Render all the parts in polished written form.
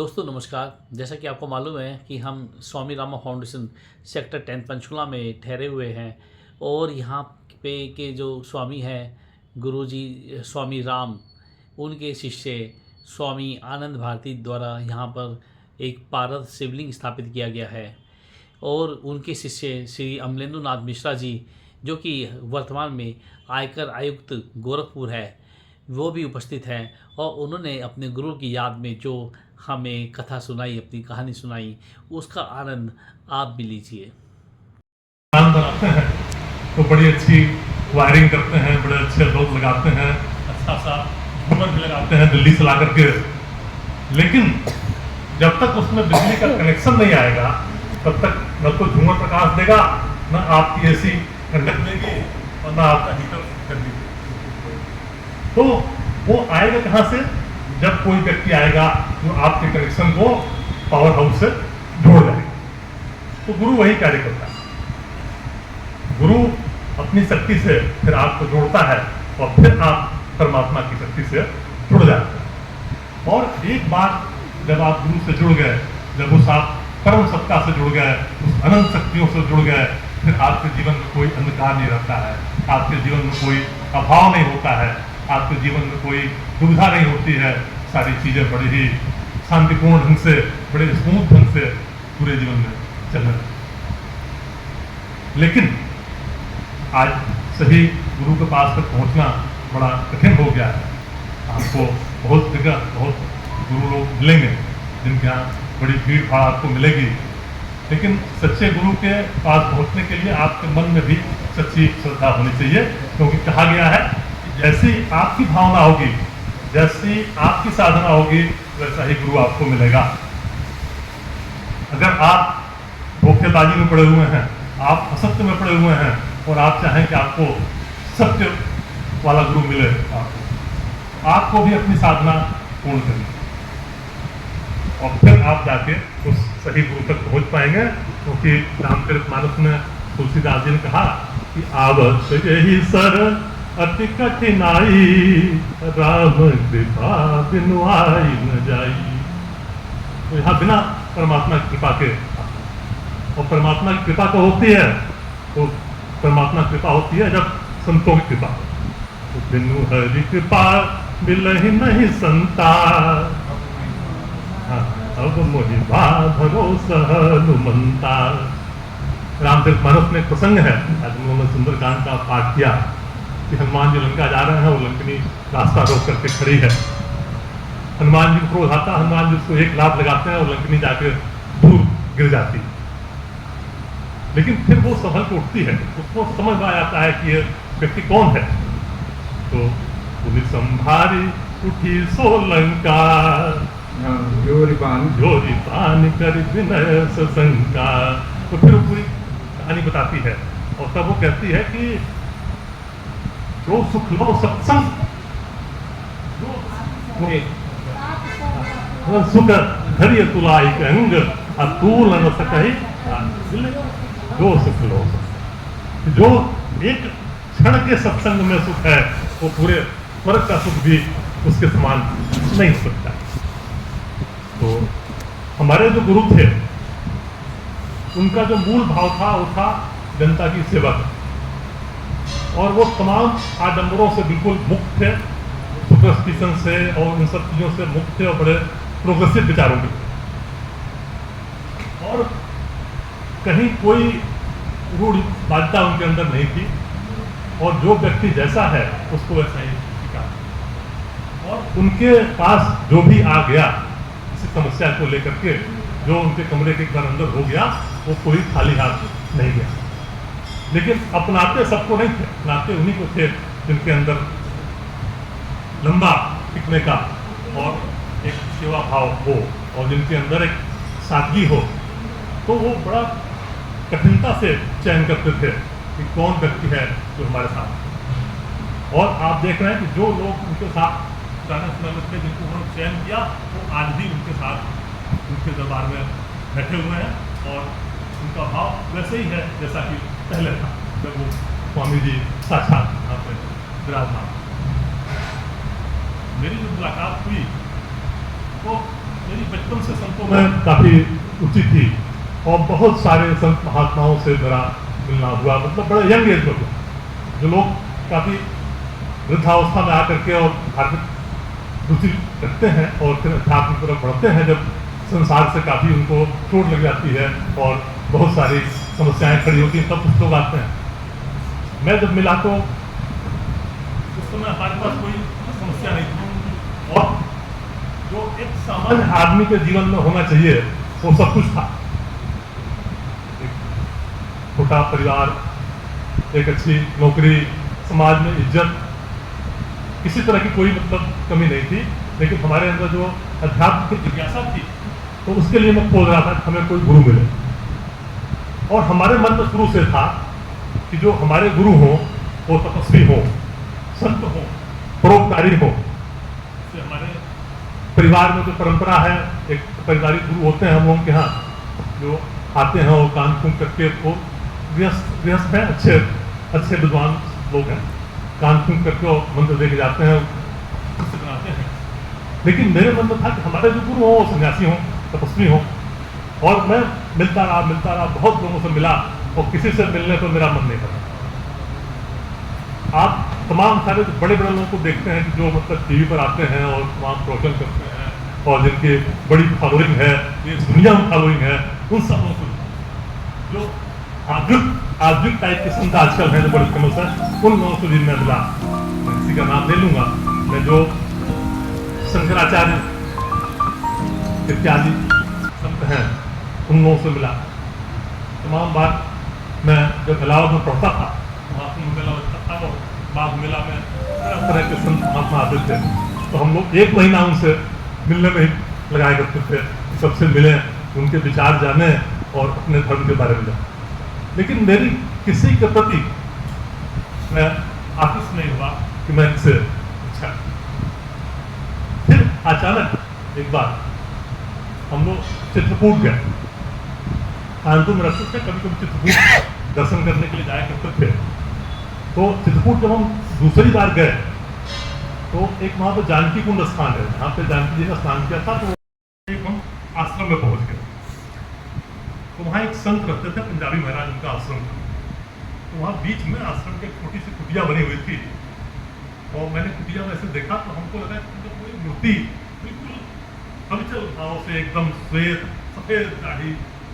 दोस्तों नमस्कार। जैसा कि आपको मालूम है कि हम स्वामी रामा फाउंडेशन सेक्टर 10 पंचकुला में ठहरे हुए हैं और यहाँ पे के जो स्वामी हैं गुरुजी स्वामी राम, उनके शिष्य स्वामी आनंद भारती द्वारा यहाँ पर एक पारद शिवलिंग स्थापित किया गया है और उनके शिष्य श्री अमलेंद्र नाथ मिश्रा जी, जो कि वर्तमान में आयकर आयुक्त गोरखपुर है, वो भी उपस्थित हैं और उन्होंने अपने गुरु की याद में जो हमें कथा सुनाई, अपनी कहानी सुनाई, उसका आनंद आप भी लीजिए। काम बनाते हैं तो बड़ी अच्छी वायरिंग करते हैं, बड़े अच्छे लोग लगाते हैं, अच्छा सा झूमर भी लगाते हैं दिल्ली से ला करके। लेकिन जब तक उसमें बिजली का कनेक्शन नहीं आएगा तब तक न तो झूमर प्रकाश देगा, न आपकी एसी ठंडक देगी और न आपका हीटर कर देगी। तो वो आएगा कहाँ से? जब कोई व्यक्ति आएगा जो आपके कनेक्शन को पावर हाउस से जोड़ देगा। तो गुरु वही कार्य करता है। गुरु अपनी शक्ति से फिर आपको जोड़ता है और फिर आप परमात्मा की शक्ति से जुड़ जाते हैं। और एक बार जब आप गुरु से जुड़ गए, जब उस आप परम सत्ता से जुड़ गए, उस अनंत शक्तियों से जुड़ गए, फिर आपके जीवन में कोई अंधकार नहीं रहता है, आपके जीवन में कोई अभाव नहीं होता है, आपके जीवन में कोई दुविधा नहीं होती है। सारी चीजें बड़े ही शांतिपूर्ण ढंग से, बड़े स्मूथ ढंग से पूरे जीवन में चलने लगती। लेकिन आज सही गुरु के पास तक पहुंचना बड़ा कठिन हो गया है। आपको बहुत जगह बहुत गुरु लोग मिलेंगे जिनके यहाँ बड़ी भीड़ भाड़ आपको मिलेगी, लेकिन सच्चे गुरु के पास पहुंचने के लिए आपके मन में भी सच्ची श्रद्धा होनी चाहिए, क्योंकि कहा गया है कि जैसी आपकी भावना होगी, जैसी आपकी साधना होगी, वैसा ही गुरु आपको मिलेगा। अगर आप धोखेबाजी में पड़े हुए हैं, आप असत्य में पड़े हुए हैं और आप चाहें कि आपको सत्य वाला गुरु मिले, आपको भी अपनी साधना पूर्ण करनी और फिर आप जाके उस सही गुरु तक पहुंच पाएंगे। क्योंकि रामचरितमानस में तुलसीदास जी ने कहा कि आवत यही सर अति कठिनाई, राम कृपा बिनु आई न जाई। तो यहाँ बिना परमात्मा की कृपा के, और परमात्मा की कृपा तो होती है, तो परमात्मा की कृपा होती है जब संतों की कृपा। तो बिनु हरि कृपा मिलहि नहीं संता, अब मोहि भरोसा हनुमंता। रामचरितमानस में एक प्रसंग है, आज हम लोगों ने सुंदरकांड का पाठ किया कि हनुमान जी लंका जा रहे हैं, वो लंकनी रास्ता रोक करके खड़ी है। हनुमान जी को क्रोध आता, हनुमान जी उसको एक लात लगाते हैं और लंकनी जाकर दूर गिर जाती है। लेकिन फिर वो संभल के उठती है, उसको समझ में आ जाता है कि ये व्यक्ति कौन है। तो पुलिस संभारी उठी सो लंका, जोरी पान कर विनय सशंका। तो फिर वो पूरी कहानी बताती है और तब वो कहती है कि जो सुख लो सत्संग, सुख धैर्य तुलाई अंग अतुल न सकहि, जो सुख लो, जो एक क्षण के सत्संग में सुख है वो पूरे स्वर्ग का सुख भी उसके समान नहीं हो सकता। तो हमारे जो गुरु थे उनका जो मूल भाव था वो था जनता की सेवा, और वो तमाम आडंबरों से बिल्कुल मुक्त थे, सुपरस्टिशन से और इन सब चीज़ों से मुक्त थे और बड़े प्रोग्रेसिव विचारों के थे। और कहीं कोई रूढ़ बाध्यता उनके अंदर नहीं थी, और जो व्यक्ति जैसा है उसको वैसा ही स्वीकार। और उनके पास जो भी आ गया इसी समस्या को लेकर के, जो उनके कमरे के घर अंदर हो गया, वो कोई खाली हाथ नहीं गया। लेकिन अपनाते सबको नहीं थे, अपनाते उन्हीं को थे जिनके अंदर लंबा टिकने का और एक सेवा भाव हो और जिनके अंदर एक सादगी हो। तो वो बड़ा कठिनता से चयन करते थे कि कौन व्यक्ति है जो हमारे साथ। और आप देख रहे हैं कि जो लोग उनके साथ जाने समय में थे, जिनको उन्होंने चयन किया, वो आज भी उनके साथ उनके दरबार में बैठे हुए हैं और उनका भाव वैसे ही है जैसा कि पहले था जब वो स्वामी जी साक्षात यहाँ पे विराजमान। मेरी जो मुलाकात हुई तो मेरी बचपन से संतों में काफ़ी रुचि थी और बहुत सारे संत महात्माओं से मेरा मिलना हुआ, मतलब बड़े यंग एज में हुआ। जो लोग काफ़ी वृद्धावस्था में आकर के और धार्मिक रुचि रखते हैं और फिर अध्यात्म की तरफ बढ़ते हैं, जब संसार से काफ़ी उनको चोट लग जाती है और बहुत सारी समस्याएं खड़ी होती हैं, तब कुछ लोग आते हैं। मैं जब मिला तो उस समय हमारे पास कोई समस्या नहीं थी और जो एक सामान्य आदमी के जीवन में होना चाहिए वो सब कुछ था। एक छोटा परिवार, एक अच्छी नौकरी, समाज में इज्जत, किसी तरह की कोई मतलब कमी नहीं थी। लेकिन हमारे अंदर जो अध्यात्म की जिज्ञासा थी तो उसके लिए मैं खोज रहा था कि हमें कोई गुरु मिले। और हमारे मन में शुरू से था कि जो हमारे गुरु हों वो तपस्वी हों, संत हों, परोपकारी हों। हमारे परिवार में जो परंपरा है, एक पारिवारिक गुरु होते हैं हम लोगों के यहाँ, जो आते हैं और कान फूंक करके, वो गृहस्थ हैं, अच्छे विद्वान लोग हैं, कान फूंक करके और मंत्र देके जाते हैं, उससे बनाते हैं। लेकिन मेरे मन में था कि हमारे जो गुरु हों वो सन्यासी हों, तपस्वी हों। और मैं मिलता रहा, बहुत लोगों से मिला और किसी से मिलने पर मेरा मन नहीं करता। आप तमाम सारे बड़े लोगों को देखते हैं कि जो मतलब टीवी पर आते हैं और तमाम प्रवचन करते हैं और जिनकी बड़ी फॉलोइंग है, ये दुनिया में फॉलोइंग है, उन सबों को जो आधुनिक टाइप के संत आजकल हैं जो बड़े फेमस है, उन लोगों से भी मैं मिला। किसी का नाम ले लूंगा मैं, जो शंकराचार्य इत्यादि संत हैं उन लोगों से मिला। तमाम बार मैं जब इलाहाबाद में पढ़ता था, महात्मा मेला लगता था और बाघ मेला में तरह के संत महात्मा आते थे, तो हम लोग 1 महीना उनसे मिलने में ही लगाया करते थे, सबसे मिलें, उनके विचार जाने और अपने धर्म के बारे में जाने। लेकिन मेरी किसी के प्रति मैं आकृष्ट नहीं हुआ कि मैं इनसे अच्छा। फिर अचानक एक बार हम लोग चित्रकूट गए, कानपुर में रहते थे, कभी कभी चित्रकूट दर्शन करने के लिए जाया करते थे। तो चित्रकूट जब हम दूसरी बार गए तो एक वहाँ पर जानकी कुंड स्थान है, जहाँ पे जानकी जी ने स्नान किया था। तो एक हम आश्रम में पहुँच गए, तो वहाँ एक संत रहते थे, पंजाबी महाराज, उनका आश्रम था। तो वहाँ बीच में आश्रम की छोटी सी कुटिया बनी हुई थी और मैंने कुटिया में ऐसे देखा तो हमको लगा कि कोई मूर्ति बिल्कुल हलचल भाव से एकदम श्वेत सफेद दाढ़ी,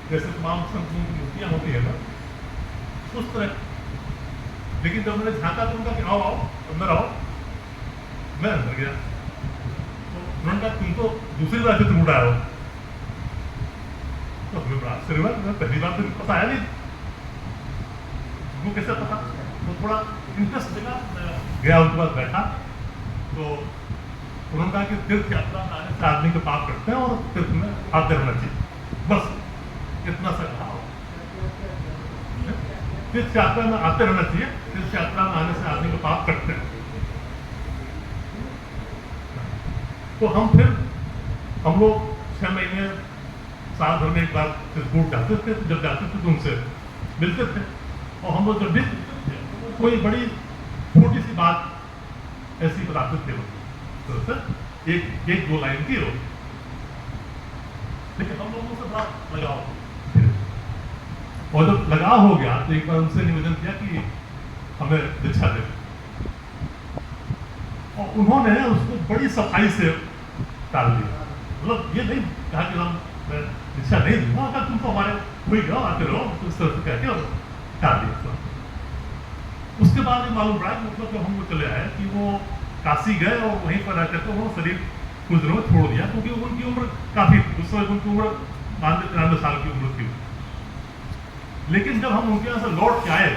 जैसे तमाम संतों की मूर्तियाँ होती है ना, उस तरह। लेकिन जब मैंने झांका तो उनका कि आओ अंदर आओ, मैं अंदर गया तो उन्होंने कहा तुम तो दूसरी बार चित्रकूट आए हो। तो हमें बड़ा आश्चर्य हुआ, मैं पहली बार तो पता आया नहीं, वो कैसे पता। तो थोड़ा इंटरेस्ट मिला, मैं गया, उनके पास बैठा। तो उन्होंने कहा कि तीर्थ यात्रा में आने से आदमी के पाप कटते हैं और तीर्थ में आते रहना चाहिए, बस इतना सा कहा। तीर्थ यात्रा में आते रहना चाहिए, तीर्थ यात्रा में आने से आदमी के पाप कटते हैं। तो हम लोग 6 महीने साल भर में एक बार चित्रकूट जाते थे। जब जाते थे तो उनसे मिलते थे और हम लोग जब भी कोई बड़ी छोटी सी बात ऐसी बताते थे तो सर एक 2 लाइन की हो, लेकिन हम लोगों से बड़ा लगाव, और जब लगाव हो गया तो एक बार उनसे निवेदन किया कि हमें दीक्षा दे, और उन्होंने उसको बड़ी सफाई से टाल दिया। मतलब ये नहीं कहा कि हम दीक्षा नहीं दूंगा, अगर तुम तो हमारे हुई गया आते रहो, तो इस तरह से कहते और टाल दिया। उसके बाद ये मालूम पड़ा, मतलब जब हम लोग चले आए कि वो काशी गए और वहीं पर रहते थे, वो शरीर कुछ दिनों में छोड़ दिया, क्योंकि उनकी उम्र काफी थी, उस समय उनकी उम्र 92-93 साल की उम्र थी। लेकिन जब हम उनके यहाँ से लौट के आए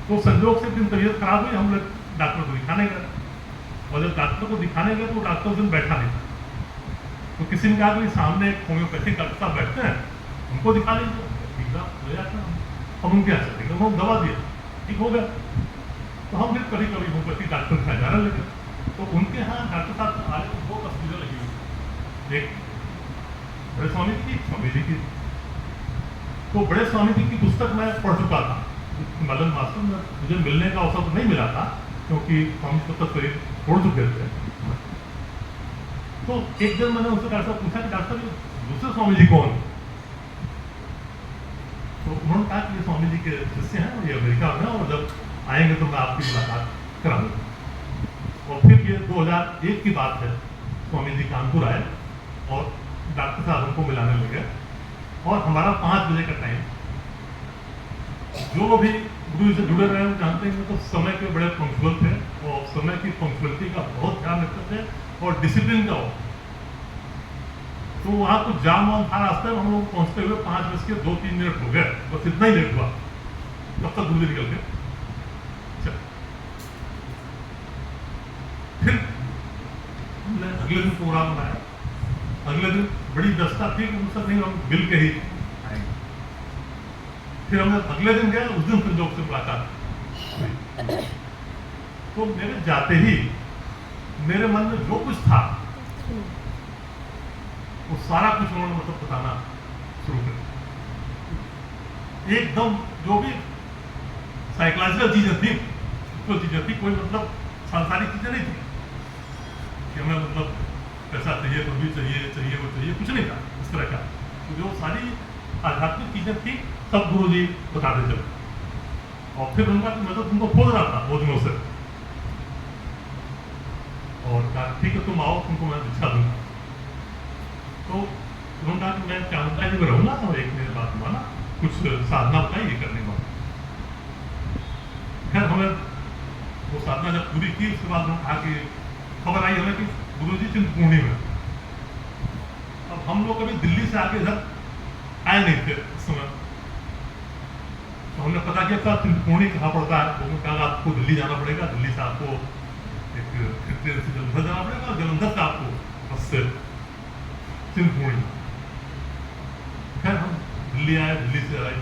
तो संजोग से दिन तबीयत खराब हुई, हम लोग डॉक्टर को दिखाने गए, और जब डॉक्टर को दिखाने गए तो डॉक्टर उस दिन बैठा नहीं था। तो किसी ने कहा कि सामने एक होम्योपैथिक डॉक्टर साहब बैठते हैं, उनको दिखा लीजिए, ठीक ले जाते हैं। हम उनके यहाँ चले गए, उन्होंने दवा दिया, ठीक हो गया। तो हम फिर कभी कभी होम्योपैथिक डॉक्टर दिखाए जाने लगे। तो उनके यहाँ डॉक्टर साहब आए तो 2 तस्वीरें लगी हुई, एक बड़े स्वामी जी की, स्वामी जी की। तो बड़े स्वामी जी की पुस्तक मैं पढ़ चुका था मलन मास्टर में, मुझे मिलने का अवसर नहीं मिला था क्योंकि स्वामी तब तक करीब छोड़ चुके थे। तो एक दिन मैंने उनसे डॉक्टर साहब पूछा कि डॉक्टर साहब ये दूसरे स्वामी जी कौन? तो उन्होंने कहा कि ये स्वामी जी के शिष्य हैं, ये अमेरिका में हैं और जब आएंगे तो मैं आपकी मुलाकात करा दूंगा। और फिर ये 2001 की बात है, स्वामी जी कानपुर आए और डॉक्टर साहब हमको मिलाने लगे और हमारा 5 बजे का टाइम। जो भी गुरु से जुड़े रहे हैं जानते हैं तो समय के बड़े पंक्चुअल थे और समय की पंक्चुअलिटी का बहुत ध्यान रखते थे और डिसिप्लिन का हो। तो वहाँ कुछ जाम वाम था रास्ते में, हम लोग पहुँचते हुए 5:02-3 हो गए, बस इतना ही लेट हुआ। तब तक गुरु जी निकल गए। फिर हमने अगले दिन प्रोग्राम बनाया। अगले दिन बड़ी व्यवस्था थी कि मुझसे नहीं, हम मिल के ही आएंगे। फिर हमने अगले दिन गए, उस दिन संजोग से मुलाकात हुई। तो मेरे जाते ही मेरे मन में जो कुछ था वो सारा कुछ उन्होंने मतलब बताना शुरू कर दिया। एकदम जो भी साइकोलॉजिकल चीजें थी, तो चीजें थी, कोई मतलब सांसारिक चीजें नहीं थी कि हमें मतलब पैसा चाहिए तो भी चाहिए वो चाहिए, कुछ नहीं था इस तरह का। तो जो सारी आध्यात्मिक चीजें थी सब गुरु जी बताते चले। और फिर उनका मैं तो तुमको खोज रहा था बहुत दिनों से, और कहा ठीक है तुम आओ, तुमको मैं दीक्षा दूंगा। तो उन्होंने कहा कि मैं चामुंडा जी में रहूंगा, तो एक मेरे बात माना, कुछ साधना बताइए करने को। खैर हमें वो साधना जब पूरी की उसके बाद उन्होंने कहा कि खबर आई हमें कि गुरु जी चिंतपूर्णी में। अब हम लोग कभी दिल्ली से आके इधर आए नहीं थे उस समय, तो हमने पता किया था चिंतपूर्णी कहाँ पड़ता है। उन्होंने कहा आपको दिल्ली जाना पड़ेगा, दिल्ली से आपको एक ट्रेन से जलंधर जाना पड़ेगा, जलंधर से आपको बस से चिंतपूर्णी। खैर हम दिल्ली आए, दिल्ली से आए,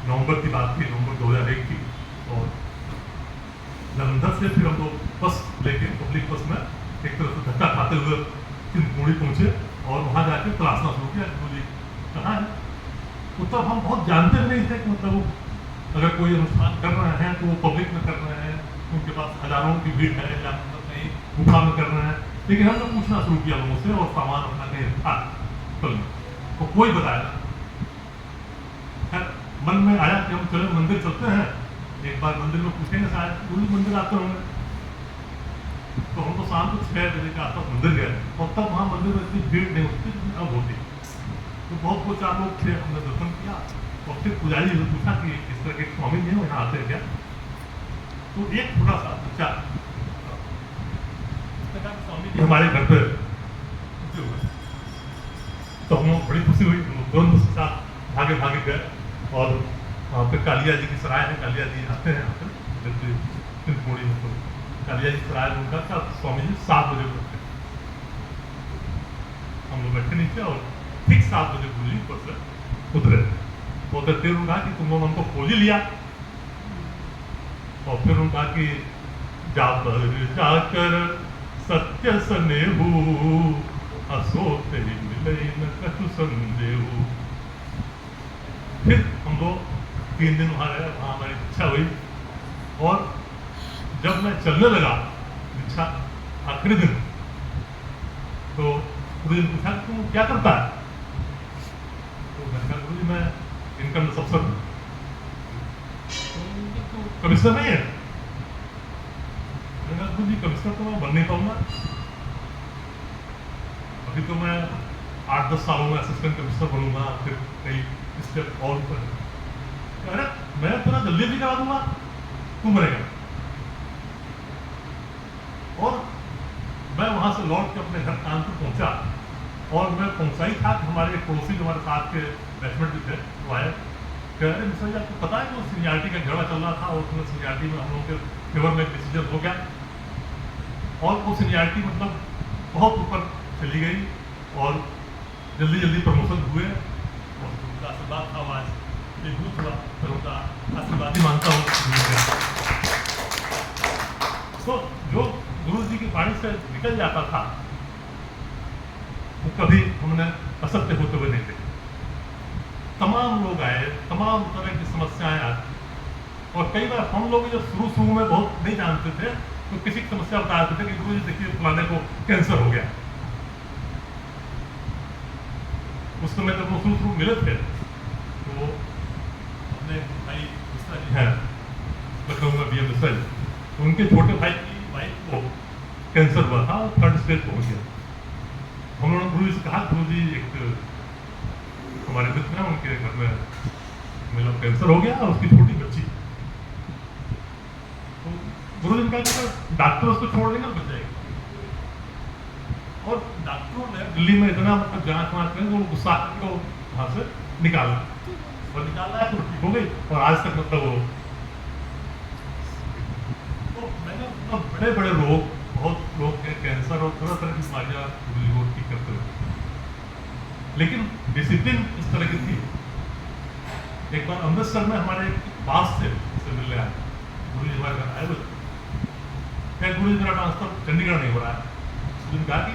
नवंबर की बात थी, नवंबर 2001 की। और जलंधर से फिर हम लोग बस लेके पब्लिक बस में एक तरफ से धक्का खाते हुए चिंतपूर्णी पहुंचे और वहां जाके तलाशना शुरू किया गुरु जी कहाँ है। तो तब हम बहुत जानते नहीं थे कि मतलब अगर कोई अनुष्ठान कर रहे हैं तो वो पब्लिक में कर रहे हैं, उनके पास हजारों की भीड़ है, या मतलब कहीं गुफा में कर रहे हैं। लेकिन हमने पूछना शुरू किया लोगों से और सामान अपना कहीं रखा कल में, तो कोई बताया ना। खैर मन में आया कि हम चले मंदिर चलते हैं, एक बार मंदिर में पूछेंगे, शायद गुरु मंदिर आते होंगे। तो हम तो शाम को 6 बजे के आसपास मंदिर गए और तब वहाँ मंदिर में इतनी भीड़ नहीं होती जितनी अब होती। तो बहुत कुछ आप लोग थे, हमने दर्शन किया और फिर पुजारी से पूछा कि इस तरह के स्वामी जी हैं यहाँ आते हैं क्या। तो एक छोटा सा बच्चा स्वामी जी हमारे घर पे तो हम लोग बड़ी खुशी हुई, तुरंत उसके साथ भागे भागे गए और वहाँ पे कालिया जी की सराय है, कालिया जी आते हैं यहाँ पे चिंतपूर्णी में। तो कालिया जी सराय में उनका था, स्वामी जी 7 बजे उठते, हम लोग बैठे नीचे और ठीक 7 बजे गुरु जी ऊपर से उतरे। उतरते फिर उन्होंने कहा कि तुम लोग हमको खोज ही लिया। और फिर उन्होंने कहा कि जाकर सत्य सनेहु असोत ही मिले न कछु संदेहु। फिर हम लोग 3 दिन वहाँ रहे, वहाँ हमारी इच्छा हुई। और जब मैं चलने लगा इच्छा आखिरी दिन, तो गुरु जी ने पूछा तुम क्या करता है। तो मैंने कहा गुरु जी मैं इनकम सबसे कमिश्नर नहीं है। मैंने कहा गुरु जी कमिश्नर तो मैं बन नहीं पाऊंगा, अभी तो मैं 8-10 सालों में असिस्टेंट कमिश्नर बनूंगा, फिर कई स्टेप और ऊपर। अरे मैं पूरा जल्दी भी करा दूंगा, तू मरेगा। और मैं वहां से लौट के अपने घर कानपुर पहुंचा और मैं पहुंचा ही था कि हमारे एक पड़ोसी जो हमारे साथ के बैचमेट भी थे वो आए, कह रहे मिश्रा जी आपको पता है वो सीनियरिटी का झगड़ा चल रहा था और उसमें सीनियरिटी में हम लोगों के फेवर में डिसीजन हो गया और वो सीनियरिटी मतलब बहुत ऊपर चली गई और जल्दी जल्दी प्रमोशन हुए। और उनका आशीर्वाद था, आज एक बहुत हुआ, फिर उनका आशीर्वाद ही मानता हूँ। तो जो गुरु जी की वाणी से निकल जाता था वो कभी हमने असत्य होते हुए नहीं देखे। तमाम लोग आए, तमाम तरह की समस्याएं आई और कई बार हम लोग जब शुरू में बहुत नहीं जानते थे तो किसी की समस्या बता देते थे कि गुरु जी देखिए फलाने को कैंसर हो गया, उस समय जब वो शुरू मिले थे तो अपने भाई मिश्रा जी हैं लखनऊ में BM मिश्रा जी, तो उनके छोटे भाई की वाइफ को कैंसर हुआ था और 3rd स्टेज पहुंच गया। हम लोगों ने गुरु जी से कहा, गुरु जी एक हमारे मित्र हैं, उनके घर में मतलब कैंसर हो गया और उसकी छोटी बच्ची, तो गुरु जी ने कहा कि डॉक्टर उसको छोड़ देंगे बच जाएगा। और डॉक्टरों ने दिल्ली में इतना मतलब जांच वाँच करें वो गुस्सा करके वो वहाँ से निकाला और निकाला है तो ठीक हो गई और आज तक मतलब वो, तो मैंने मतलब बड़े बड़े रोग, बहुत लोग के कैंसर और तरह तरह की बीमारियाँ गुरु जी को ठीक करते हुए, लेकिन डिसिप्लिन इस तरह की थी। एक बार अमृतसर में हमारे पास से मिलने आए, गुरु जी हमारे घर आए हुए, क्या गुरु जी मेरा ट्रांसफर चंडीगढ़ नहीं हो रहा है, उन्होंने कहा कि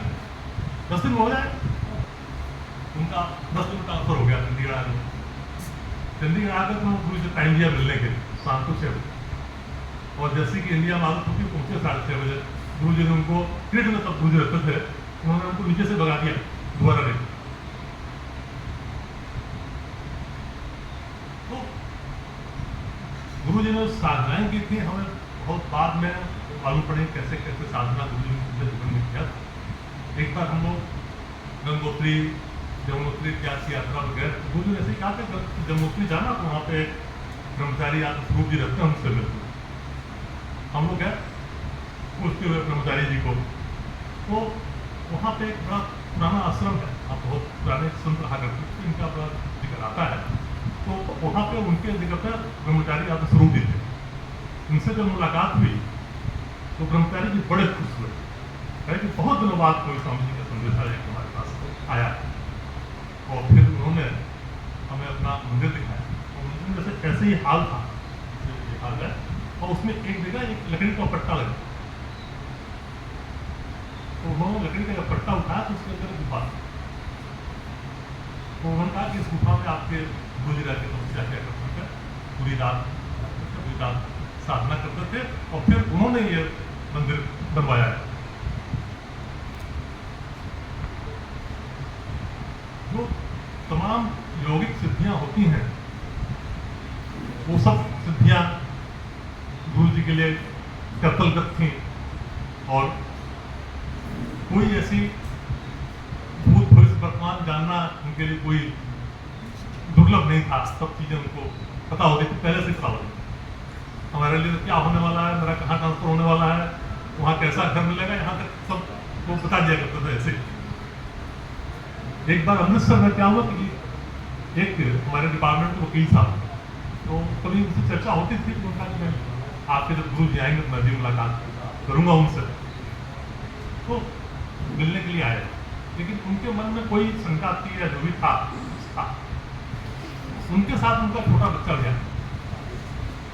10 दिन हो जाए, उनका 10 दिन ट्रांसफर हो गया चंडीगढ़ आने। चंडीगढ़ आकर तो गुरु जी टाइम दिया मिलने के शाम को 6 बजे, और जैसे कि इंडिया में आदत होती पहुंचे 6:30 बजे, गुरु जी ने उनको क्रिकेट में तब गुरु जी रहते थे, उन्होंने उनको नीचे से भगा दिया दोबारा नहीं। तो गुरु जी ने साधनाएं की थी, हमें बहुत बाद में मालूम पड़ी कैसे कैसे साधना गुरु जी ने जीवन में किया था। एक बार हम लोग गंगोत्री जमुनोत्री इत्यादि यात्रा में गए, गुरु जी ने ऐसे ही कहा कि जमुनोत्री जाना तो वहाँ पे ब्रह्मचारी स्वरूप जी रहते हैं, उनसे मिलते हैं। हम लोग गए, पूछते हुए ब्रह्मचारी जी को, तो वहाँ पे एक बड़ा पुराना आश्रम है, आप बहुत पुराने संत रहा करते थे, इनका बड़ा जिक्र आता है। तो वहाँ पे उनके जगह पर ब्रह्मचारी स्वरूप जी थे, उनसे जब मुलाकात हुई तो ब्रह्मचारी जी बड़े खुश हुए, कहे कि बहुत दिनों बाद कोई स्वामी जी का संदेश आया हमारे पास आया। और फिर उन्होंने हमें अपना मंदिर दिखाया, और मंदिर में जैसे ऐसे ही हाल था ये हाल है, और उसमें एक जगह एक लकड़ी का पट्टा लगा, तो उन्होंने लकड़ी का पट्टा उठाया तो उसके अंदर गुफा, तो उन्होंने कहा कि इस गुफा में आपके गुरु जी रहते तपस्या क्या करते थे, पूरी रात साधना करते थे, और फिर उन्होंने ये मंदिर बनवाया है। जो तमाम यौगिक सिद्धियां होती हैं, वो सब सिद्धियां गुरु जी के लिए कर्तलगत थी, और कोई ऐसी भूत भविष्य वर्तमान जानना उनके लिए कोई दुर्लभ नहीं था। सब चीजें उनको पता होती थी, पहले से पता होती थी। हमारे लिए क्या होने वाला है, मेरा कहाँ ट्रांसफर होने वाला है, वहाँ कैसा घर मिलेगा, यहाँ तक सब वो बता दिया करते थे ऐसे। एक बार अमृतसर में क्या हुआ कि एक हमारे डिपार्टमेंट के वकील साहब, तो कभी उनसे चर्चा होती थी, तो उनका कि आपके जब गुरु जी आएंगे तो मैं भी मुलाकात करूँगा उनसे, तो मिलने के लिए आए, लेकिन उनके मन में कोई शंका थी या जो भी था। उनके साथ उनका छोटा बच्चा गया,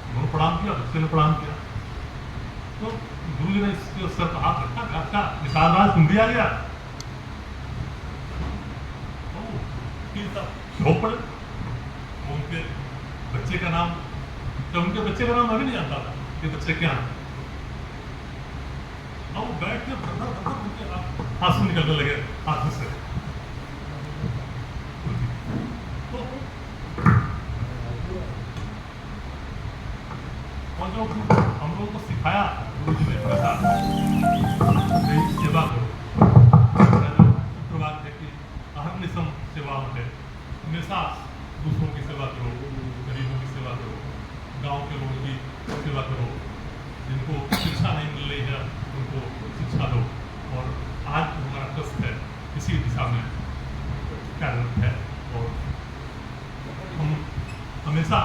उन्होंने प्रणाम किया, बच्चे ने प्रणाम किया, तो गुरु जी ने इसके सर पर हाथ रखा, अच्छा विशाल राज तुम भी आ गया, तो पड़े उनके बच्चे का नाम, तो उनके बच्चे का नाम अभी नहीं जानता था कि बच्चे क्या नाम, और वो बैठ के उनके आंसू निकलने लगे हाथ से। और जो हम लोग को सिखाया गुरु जी ने हमेशा सेवा करो, जो सूत्रवाद है कि अहर्निशम सेवा है, हमेशा दूसरों की सेवा करो, गरीबों की सेवा करो, गांव के लोगों की सेवा करो, जिनको शिक्षा नहीं मिल रही है उनको शिक्षा दो। और आज हमारा कष्ट है इसी दिशा में कार्यरत है, और हम हमेशा